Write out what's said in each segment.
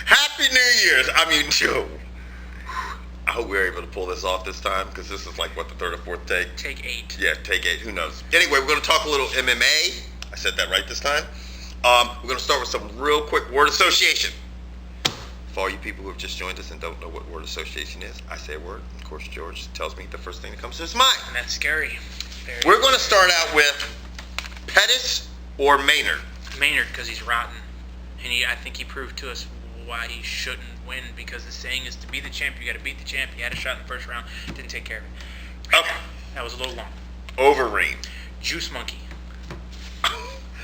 Happy New Year's. I mean, Joe. I hope we're able to pull this off this time because this is like, what, the third or fourth take? Take 8. Yeah, take 8. Who knows? Anyway, we're going to talk a little MMA. I said that right this time. We're going to start with some real quick word association. For all you people who have just joined us and don't know what word association is, I say a word. Of course, George tells me the first thing that comes to his mind. And that's scary. We're going to start out with Pettis or Maynard. Maynard, because he's rotten. And I think he proved to us why he shouldn't win, because the saying is to be the champ, you got to beat the champ. He had a shot in the first round, didn't take care of it. Okay. That was a little long. Overeem. Juice monkey.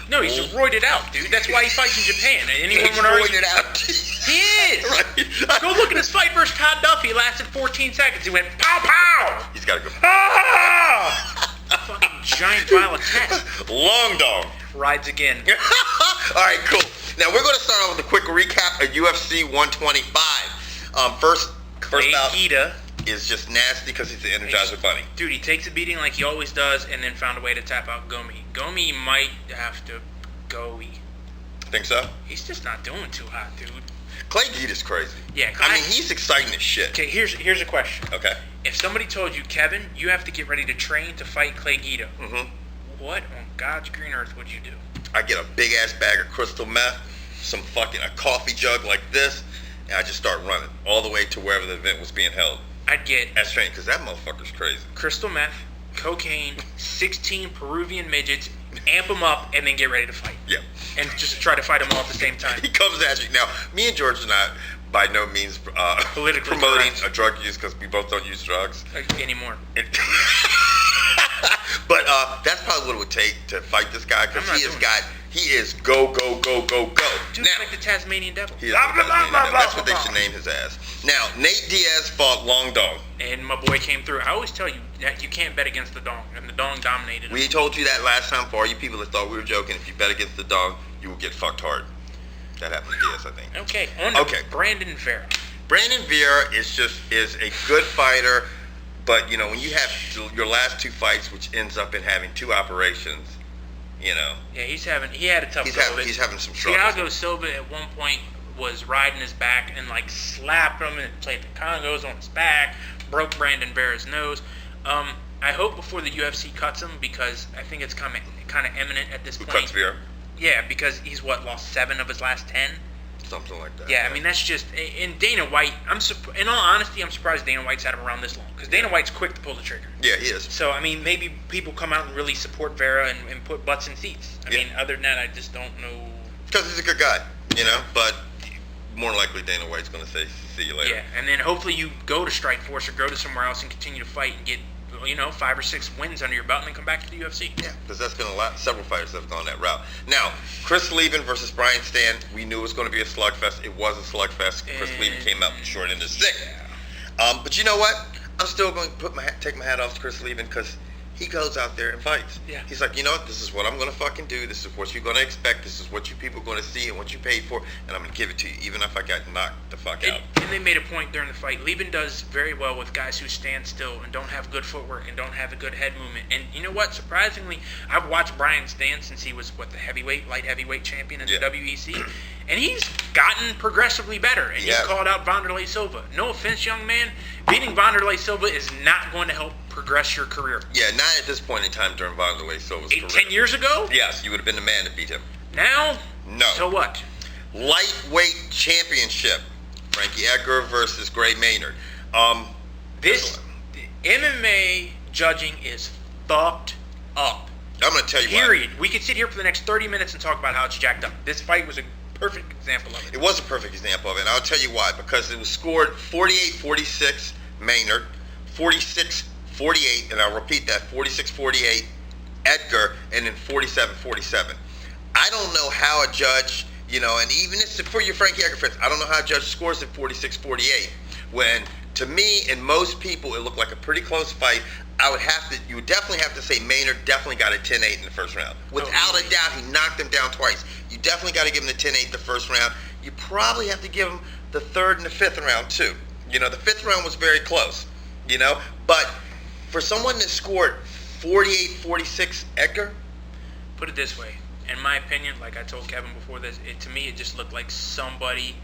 No, he's roided out, dude. That's why he fights in Japan. Anyone would argue? Roided out. He is. Right. Go look at his fight versus Todd Duffee. He lasted 14 seconds. He went pow pow. He's got to go. Ah! Fucking giant vial of test. Long dog. Rides again. All right, cool. Now we're going to start off with a quick recap of UFC 125. First bout is just nasty because he's the Energizer Bunny. Dude, he takes a beating like he always does, and then found a way to tap out Gomi. Gomi might have to go. Think so? He's just not doing too hot, dude. Clay Guida's crazy. Yeah, I mean, he's exciting as shit. Okay, here's a question. Okay. If somebody told you, Kevin, you have to get ready to train to fight Clay Guida, what on God's green earth would you do? I get a big ass bag of crystal meth, a coffee jug like this, and I just start running all the way to wherever the event was being held. I'd get as training, because that motherfucker's crazy. Crystal meth, cocaine, 16 Peruvian midgets, amp them up, and then get ready to fight. Yeah. And just try to fight them all at the same time. He comes at you. Now, me and George are not by no means politically promoting a drug use, because we both don't use drugs. Anymore. But that's probably what it would take to fight this guy, because he is go. Dude's now, like the Tasmanian devil. He is that's what they should name his ass. Now, Nate Diaz fought Long Dong. And my boy came through. I always tell you that you can't bet against the Dong, and the Dong dominated him. We told you that last time. For all you people that thought we were joking, if you bet against the Dong, you will get fucked hard. That happened to Diaz, I think. Okay, on to Brandon Vera. Brandon Vera is a good fighter, but when you have your last 2 fights, which ends up in having 2 operations, Yeah, he had a tough go of it. He's having some struggles. Thiago Silva at one point was riding his back and slapped him and played the Congos on his back, broke Brandon Vera's nose. I hope before the UFC cuts him, because I think it's kind of imminent at this point. Who cuts Vera? Yeah, because he's lost 7 of his last 10. Something like that. Yeah, I mean, that's just... And Dana White, in all honesty, I'm surprised Dana White's had him around this long. Because Dana White's quick to pull the trigger. Yeah, he is. So, I mean, maybe people come out and really support Vera and put butts in seats. I mean, other than that, I just don't know... Because he's a good guy, but more likely Dana White's going to say, see you later. Yeah, and then hopefully you go to Strikeforce or go to somewhere else and continue to fight and get 5 or 6 wins under your belt and then come back to the UFC. Yeah, because that's been several fighters that have gone that route. Now, Chris Leavin versus Brian Stann, we knew it was going to be a slugfest. It was a slugfest. Chris Leavin came out short end of the stick. But you know what? I'm still going to take my hat off to Chris Leavin, because he goes out there and fights. Yeah. He's like, you know what? This is what I'm going to fucking do. This is what you're going to expect. This is what you people are going to see and what you paid for, and I'm going to give it to you, even if I got knocked the fuck out. And they made a point during the fight. Leavin does very well with guys who stand still and don't have good footwork and don't have a good head movement. And you know what? Surprisingly, I've watched Brian Stann since he was, the light heavyweight champion in the WEC. And he's gotten progressively better. And he called out Wanderlei Silva. No offense, young man. Beating Wanderlei Silva is not going to help progress your career. Yeah, not at this point in time during Wanderlei Silva's career. 10 years ago? Yes, you would have been the man to beat him. Now? No. So what? Lightweight championship. Frankie Edgar versus Gray Maynard. This MMA judging is fucked up. I'm going to tell you Period. We could sit here for the next 30 minutes and talk about how it's jacked up. This fight was a perfect example of it. It was a perfect example of it, and I'll tell you why. Because it was scored 48-46 Maynard, 46-48, and I'll repeat that, 46-48 Edgar, and then 47-47. I don't know how a judge, and even for your Frankie Edgar fans, I don't know how a judge scores at 46-48 when, to me and most people, it looked like a pretty close fight. You would definitely have to say Maynard definitely got a 10-8 in the first round. Without a doubt, he knocked him down twice. You definitely got to give him the 10-8 the first round. You probably have to give him the 3rd and the 5th round too. The 5th round was very close, But for someone that scored 48-46 Edgar? Put it this way. In my opinion, like I told Kevin before this, to me it just looked like somebody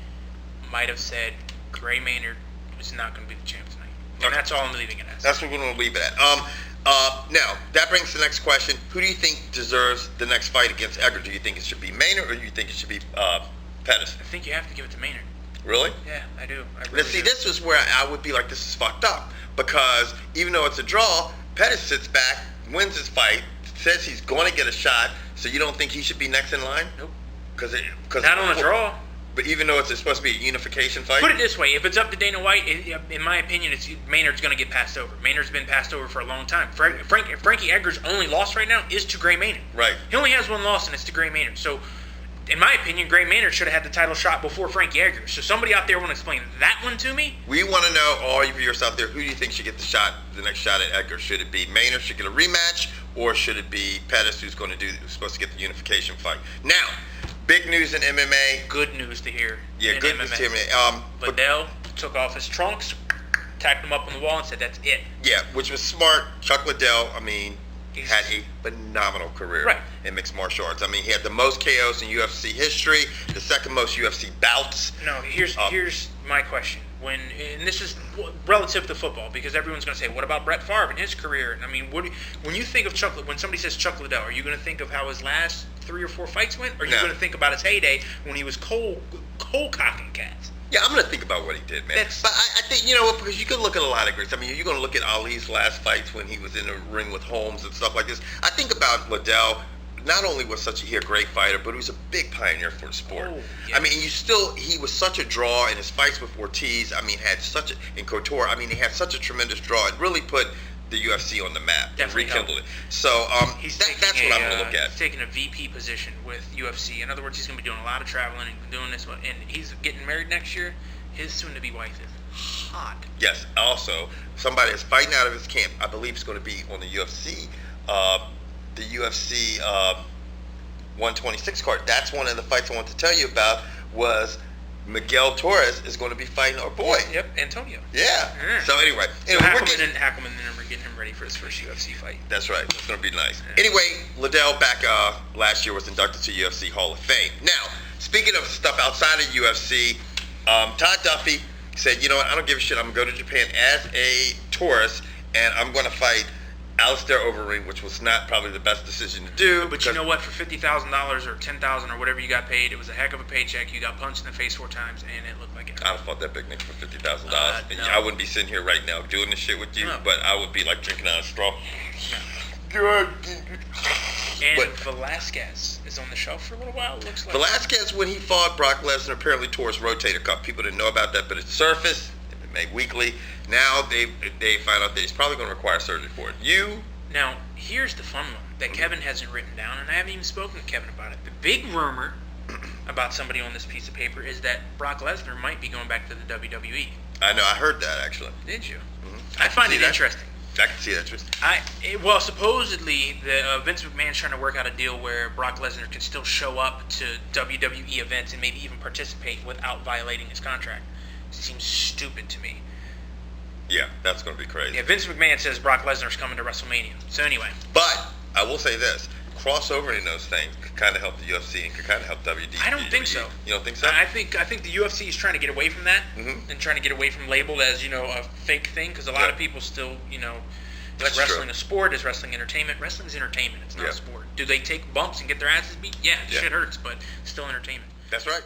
might have said Gray Maynard was not going to be the champ tonight. And Okay. that's all I'm leaving it as. That's what we're going to leave it at. Now, that brings the next question. Who do you think deserves the next fight against Edgar? Do you think it should be Maynard or do you think it should be Pettis? I think you have to give it to Maynard. Really? Yeah, I do. I Now, really see, do. this was where I would be like, this is fucked up. Because even though it's a draw, Pettis sits back, wins his fight, says he's going to get a shot, so you don't think he should be next in line? Nope. Cause Not on a draw. But even though it's supposed to be a unification fight? Put it this way: if it's up to Dana White, in my opinion, Maynard's going to get passed over. Maynard's been passed over for a long time. Frankie Edgar's only loss right now is to Gray Maynard. Right. He only has one loss, and it's to Gray Maynard. So, in my opinion, Gray Maynard should have had the title shot before Frankie Edgar. So somebody out there want to explain that one to me? We want to know, all you viewers out there, who do you think should get the next shot at Edgar? Should it be Maynard, should get a rematch, or should it be Pettis, who's supposed to get the unification fight? Now, big news in MMA. Good news to hear. Yeah, in good MMA. news to MMA. Liddell took off his trunks, tacked him up on the wall, and said, "That's it." Yeah, which was smart. Chuck Liddell, He's- had a phenomenal career Right. in mixed martial arts. He had the most KOs in UFC history, the second most UFC bouts. No, here's my question. And this is relative to football, because everyone's going to say, "What about Brett Favre and his career?" When you think of when somebody says Chuck Liddell, are you going to think of how his last 3 or 4 fights went, or are you No. going to think about his heyday when he was cold cocking cats? Yeah, I'm going to think about what he did, man. But I think, because you can look at a lot of greats. You're going to look at Ali's last fights when he was in the ring with Holmes and stuff like this. I think about Liddell. Not only was he a great fighter, but he was a big pioneer for the sport. Oh, yeah. He was such a draw in his fights with Ortiz. In Couture, he had such a tremendous draw. It really put the UFC on the map. Definitely and rekindled helped. it. So that's what I'm going to look at. He's taking a VP position with UFC. In other words, he's going to be doing a lot of traveling and doing this. And he's getting married next year. His soon-to-be wife is hot. Yes. Also, somebody is fighting out of his camp. I believe it's going to be on the UFC. The UFC 126 card. That's one of the fights I want to tell you about. Was Miguel Torres is going to be fighting our boy. Yep, Antonio. Yeah. So anyway, So we're Hackelman getting. and we're getting him ready for his first UFC fight. That's right. It's going to be nice. Yeah. Anyway, Liddell back last year was inducted to UFC Hall of Fame. Now, speaking of stuff outside of UFC, Todd Duffee said, "You know what? I don't give a shit. I'm going to go to Japan as a tourist, and I'm going to fight Alistair Overeem," which was not probably the best decision to do. But you know what? For $50,000 or $10,000 or whatever you got paid, it was a heck of a paycheck. You got punched in the face 4 times, and it looked like it. I'd have fought that big nigga for $50,000. No. I wouldn't be sitting here right now doing this shit with you, No. but I would be like drinking out of a straw. And But Velasquez is on the shelf for a little while, it looks like. Velasquez, when he fought Brock Lesnar, apparently tore his rotator cuff. People didn't know about that, but it's surfaced. It's been made weekly. Now they find out that he's probably going to require surgery for it. Now, here's the fun one that Kevin hasn't written down, and I haven't even spoken to Kevin about it. The big rumor about somebody on this piece of paper is that Brock Lesnar might be going back to the WWE. I know, I heard that actually. Did you? Mm-hmm. I find see it that. interesting. I can see that. Tristan. Well, supposedly Vince McMahon's trying to work out a deal where Brock Lesnar can still show up to WWE events and maybe even participate without violating his contract. It seems stupid to me. Yeah, that's going to be crazy. Yeah, Vince McMahon says Brock Lesnar's coming to WrestleMania. So anyway. But I will say this. Crossover in those things could kind of help the UFC and could kind of help WWE. I don't think so. You don't think so? I think the UFC is trying to get away from that Mhm. and trying to get away from labeled as a fake thing, because a lot of people still That's is wrestling true. a sport, is wrestling entertainment. Wrestling's entertainment. It's not Yeah. a sport. Do they take bumps and get their asses beat? Yeah, Yeah. shit hurts, but still entertainment. That's right.